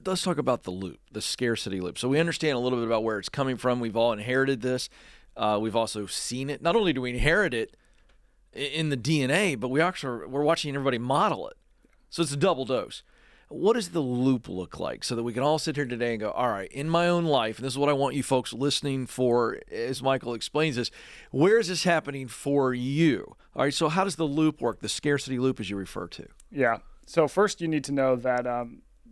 let's talk about the loop, the scarcity loop. So we understand a little bit about where it's coming from. We've all inherited this. We've also seen it. Not only do we inherit it in the DNA, but we're watching everybody model it. So it's a double dose. What does the loop look like so that we can all sit here today and go, all right, in my own life, and this is what I want you folks listening for as Michael explains this, where is this happening for you? All right, so how does the loop work, the scarcity loop as you refer to? Yeah. So first you need to know that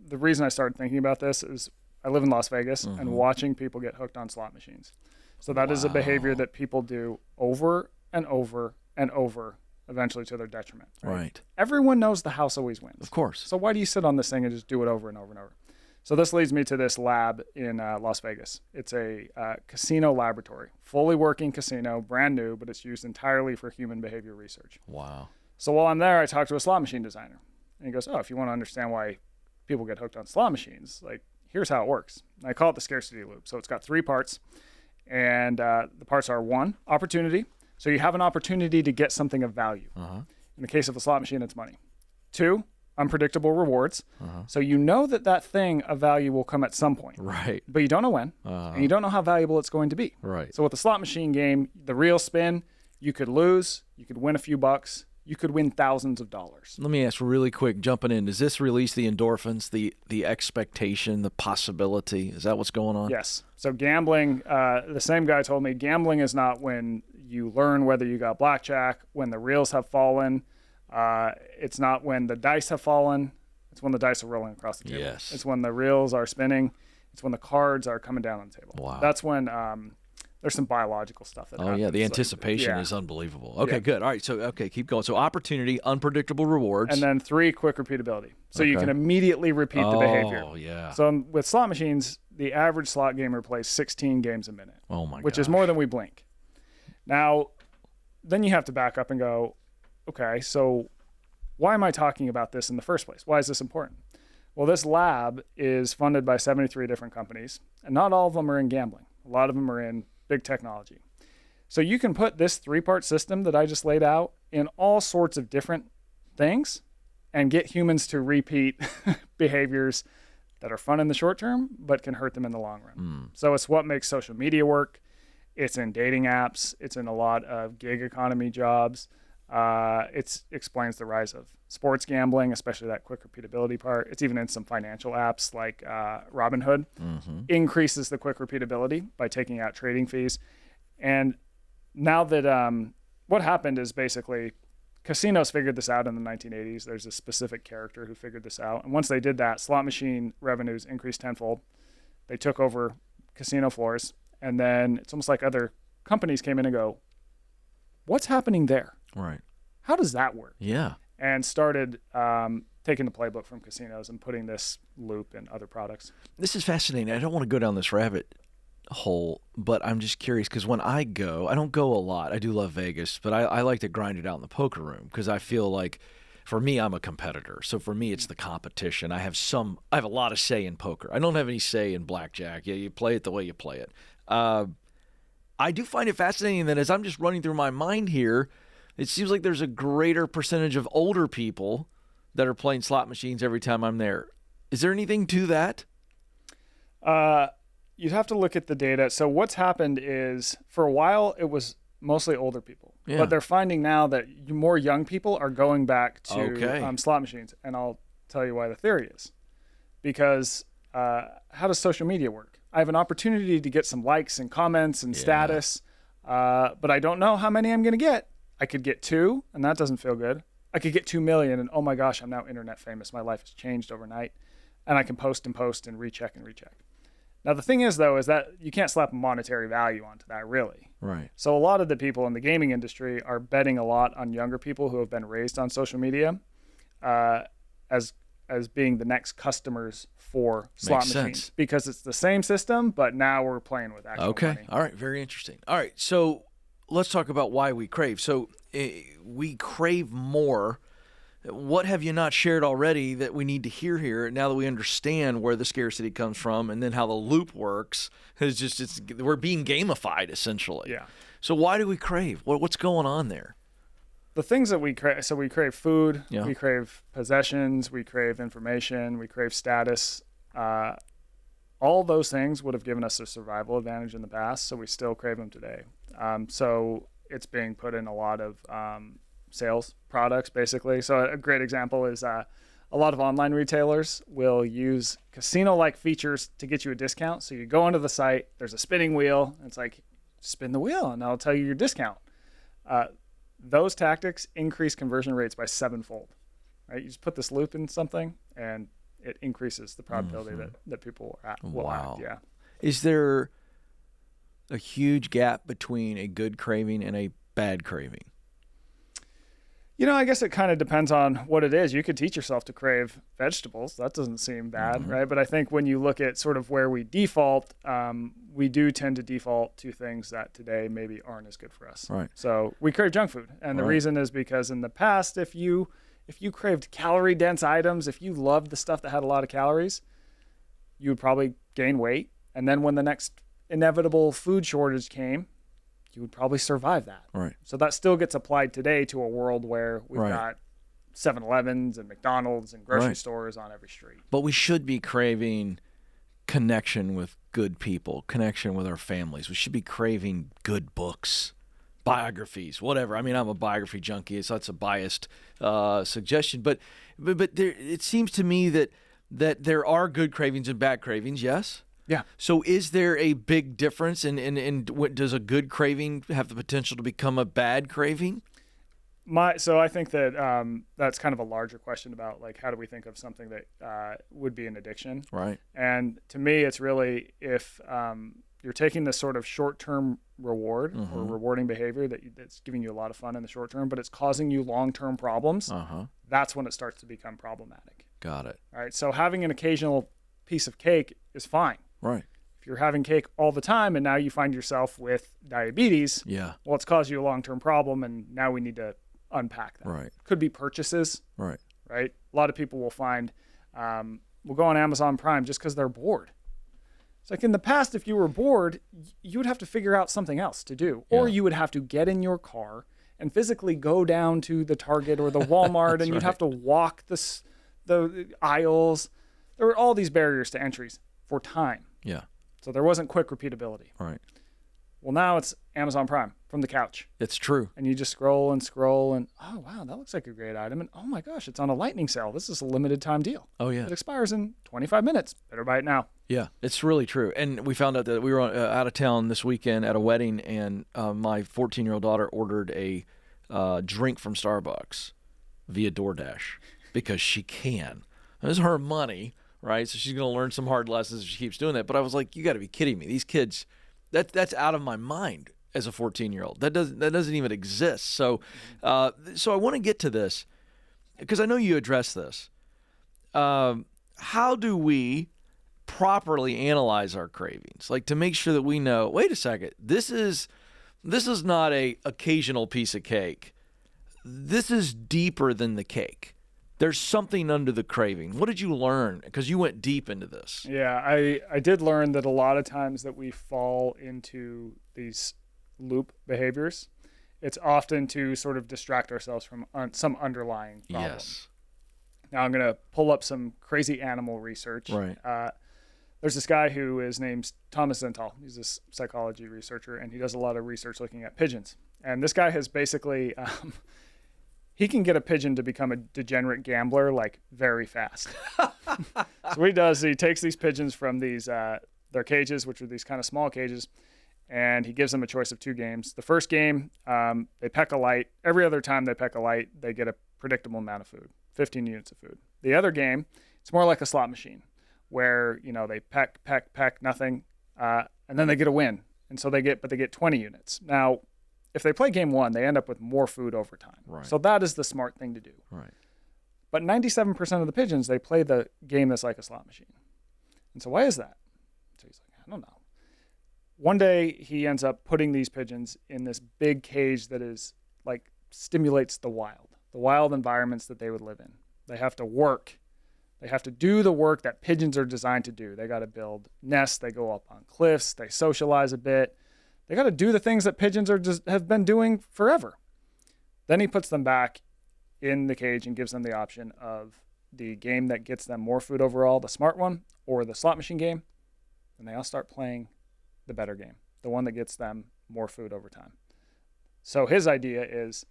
the reason I started thinking about this is I live in Las Vegas and watching people get hooked on slot machines. So that is a behavior that people do over and over and over, eventually to their detriment. Right. Everyone knows the house always wins. Of course. So why do you sit on this thing and just do it over and over and over? So this leads me to this lab in Las Vegas. It's a casino laboratory, fully working casino, brand new, but it's used entirely for human behavior research. Wow. So while I'm there, I talked to a slot machine designer. And he goes, oh, if you want to understand why people get hooked on slot machines, like, here's how it works. And I call it the scarcity loop. So it's got 3 parts. And the parts are 1, opportunity. So you have an opportunity to get something of value. In the case of a slot machine, it's money. 2, unpredictable rewards. So you know that thing of value will come at some point. Right. But you don't know when. And you don't know how valuable it's going to be. Right. So with the slot machine game, the real spin, you could lose, you could win a few bucks, you could win thousands of dollars. Let me ask really quick, jumping in, does this release the endorphins, the expectation, the possibility? Is that what's going on? Yes. So gambling, the same guy told me, gambling is not when you learn whether you got blackjack, when the reels have fallen. It's not when the dice have fallen. It's when the dice are rolling across the table. Yes. It's when the reels are spinning. It's when the cards are coming down on the table. Wow. That's when there's some biological stuff that happens. Yeah, the anticipation is unbelievable. Okay, good. All right, so keep going. So opportunity, unpredictable rewards. And then 3, quick repeatability. So you can immediately repeat the behavior. Oh, yeah. So with slot machines, the average slot gamer plays 16 games a minute. Oh, my god. Which is more than we blink. Now, then you have to back up and go, okay, so why am I talking about this in the first place? Why is this important? Well, this lab is funded by 73 different companies, and not all of them are in gambling. A lot of them are in big technology. So you can put this 3-part system that I just laid out in all sorts of different things and get humans to repeat behaviors that are fun in the short term, but can hurt them in the long run. So it's what makes social media work. It's in dating apps. It's in a lot of gig economy jobs. It explains the rise of sports gambling, especially that quick repeatability part. It's even in some financial apps like Robinhood. Increases the quick repeatability by taking out trading fees. And now that what happened is basically casinos figured this out in the 1980s. There's a specific character who figured this out. And once they did that, slot machine revenues increased tenfold. They took over casino floors. And then it's almost like other companies came in and go, what's happening there? Right. How does that work? Yeah. And started taking the playbook from casinos and putting this loop in other products. This is fascinating. I don't want to go down this rabbit hole, but I'm just curious because when I don't go a lot. I do love Vegas, but I like to grind it out in the poker room because I feel like, for me, I'm a competitor. So for me, it's the competition. I have a lot of say in poker. I don't have any say in blackjack. Yeah, you play it the way you play it. I do find it fascinating that as I'm just running through my mind here, it seems like there's a greater percentage of older people that are playing slot machines every time I'm there. Is there anything to that? You'd have to look at the data. So what's happened is, for a while, it was mostly older people. Yeah. But they're finding now that more young people are going back to slot machines. And I'll tell you why the theory is. Because how does social media work? I have an opportunity to get some likes and comments and status, but I don't know how many I'm going to get. I could get 2, and that doesn't feel good. I could get 2 million, and oh my gosh, I'm now internet famous. My life has changed overnight. And I can post and recheck and recheck. Now, the thing is, though, is that you can't slap a monetary value onto that, really. Right. So a lot of the people in the gaming industry are betting a lot on younger people who have been raised on social media as being the next customers for slot Makes machines. sense. Because it's the same system, but now we're playing with actual money. All right. Very interesting. All right. So let's talk about why we crave. So we crave more. What have you not shared already that we need to hear here now that we understand where the scarcity comes from and then how the loop works? We're being gamified, essentially. Yeah. So why do we crave? What's going on there? The things that we crave, so we crave food, Yeah. we crave possessions, we crave information, we crave status. all those things would have given us a survival advantage in the past, so we still crave them today. So it's being put in a lot of sales products, basically. So a great example is a lot of online retailers will use casino-like features to get you a discount. So you go onto the site, there's a spinning wheel, and it's like, spin the wheel, and I'll tell you your discount. Those tactics increase conversion rates by 7-fold. Right? You just put this loop in something, and it increases the probability that people will act. Yeah. Is there a huge gap between a good craving and a bad craving? I guess it kind of depends on what it is. You could teach yourself to crave vegetables. That doesn't seem bad, right? But I think when you look at sort of where we default, we do tend to default to things that today maybe aren't as good for us. Right. So we crave junk food. And the reason is because in the past, if you craved calorie-dense items, if you loved the stuff that had a lot of calories, you would probably gain weight. And then when the next inevitable food shortage came, you would probably survive that. Right. So that still gets applied today to a world where we've got 7-Elevens and McDonald's and grocery stores on every street. But we should be craving connection with good people, connection with our families. We should be craving good books, biographies, whatever. I mean, I'm a biography junkie, so that's a biased suggestion. But there, it seems to me that there are good cravings and bad cravings, yes? Yeah. So is there a big difference in what does a good craving have the potential to become a bad craving? So I think that that's kind of a larger question about like how do we think of something that would be an addiction? Right. And to me, it's really if you're taking this sort of short-term reward or rewarding behavior that's giving you a lot of fun in the short term, but it's causing you long-term problems. That's when it starts to become problematic. Got it. All right. So having an occasional piece of cake is fine. Right. If you're having cake all the time and now you find yourself with diabetes, well, it's caused you a long-term problem, and now we need to unpack that. Right. Could be purchases. Right. Right. A lot of people will find, will go on Amazon Prime just because they're bored. It's like in the past, if you were bored, you would have to figure out something else to do, or you would have to get in your car and physically go down to the Target or the Walmart, and you'd have to walk the aisles. There were all these barriers to entries for time. Yeah. So there wasn't quick repeatability. Right. Well, now it's Amazon Prime from the couch. It's true. And you just scroll and scroll and, oh, wow, that looks like a great item. And, oh, my gosh, it's on a lightning sale. This is a limited time deal. Oh, yeah. It expires in 25 minutes. Better buy it now. Yeah, it's really true. And we found out that we were out of town this weekend at a wedding, and my 14-year-old daughter ordered a drink from Starbucks via DoorDash because she can. It was her money, right? So she's going to learn some hard lessons if she keeps doing that. But I was like, you got to be kidding me. These kids, that's out of my mind as a 14-year-old. That doesn't even exist. So I want to get to this because I know you address this. How do we properly analyze our cravings, like to make sure that we know, wait a second, this is not a occasional piece of cake. This is deeper than the cake. There's something under the craving. What did you learn? Because you went deep into this. Yeah, I did learn that a lot of times that we fall into these loop behaviors, it's often to sort of distract ourselves from some underlying problem. Yes. Now I'm going to pull up some crazy animal research. Right. There's this guy who is named Thomas Zental. He's a psychology researcher, and he does a lot of research looking at pigeons. And this guy has basically, he can get a pigeon to become a degenerate gambler like very fast. So what he does, he takes these pigeons from these their cages, which are these kind of small cages, and he gives them a choice of 2 games. The first game, they peck a light. Every other time they peck a light, they get a predictable amount of food, 15 units of food. The other game, it's more like a slot machine, where they peck, nothing, and then they get a win, and so they get 20 units. Now, if they play game 1, they end up with more food over time. Right. So that is the smart thing to do. Right. But 97% of the pigeons, they play the game that's like a slot machine. And so why is that? So he's like, I don't know. One day he ends up putting these pigeons in this big cage that is like stimulates the wild environments that they would live in. They have to work. They have to do the work that pigeons are designed to do. They got to build nests. They go up on cliffs. They socialize a bit. They got to do the things that pigeons have been doing forever. Then he puts them back in the cage and gives them the option of the game that gets them more food overall, the smart one, or the slot machine game, then they all start playing the better game, the one that gets them more food over time. So his idea is,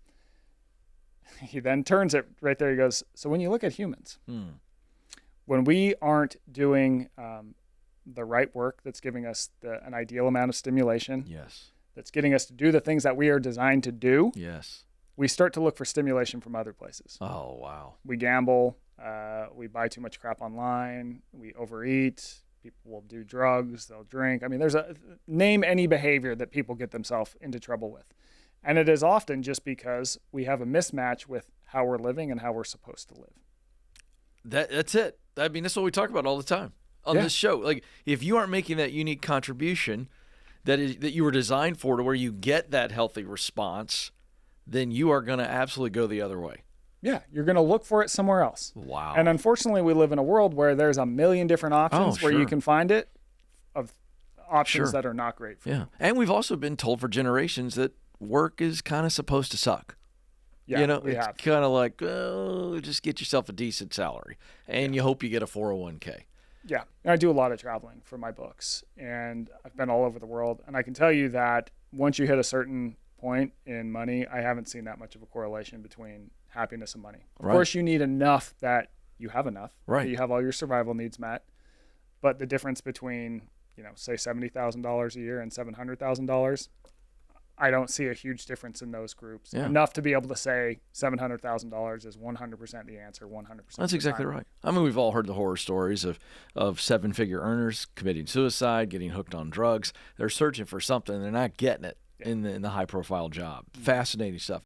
he then turns it right there. He goes, so when you look at humans, when we aren't doing the right work that's giving us an ideal amount of stimulation, Yes. that's getting us to do the things that we are designed to do, Yes. we start to look for stimulation from other places. Oh, wow. We gamble, we buy too much crap online, we overeat, people will do drugs, they'll drink. I mean, name any behavior that people get themselves into trouble with. And it is often just because we have a mismatch with how we're living and how we're supposed to live. That's it. I mean, that's what we talk about all the time on this show. Like, if you aren't making that unique contribution that you were designed for, to where you get that healthy response, then you are going to absolutely go the other way. Yeah, you're going to look for it somewhere else. Wow. And unfortunately, we live in a world where there's a million different options where you can find it, of options that are not great for you. And we've also been told for generations that work is kind of supposed to suck. Yeah, you know, we it's have. kind of like, oh, just get yourself a decent salary, and you hope you get a 401k. Yeah, and I do a lot of traveling for my books, and I've been all over the world. And I can tell you that once you hit a certain point in money, I haven't seen that much of a correlation between happiness and money. Of course, you need enough that you have enough, that you have all your survival needs met. But the difference between, say $70,000 a year and $700,000, I don't see a huge difference in those groups. Enough to be able to say $700,000 is 100% the answer, 100%. That's exactly right. I mean, we've all heard the horror stories of seven-figure earners committing suicide, getting hooked on drugs. They're searching for something. They're not getting it in the high-profile job. Fascinating stuff.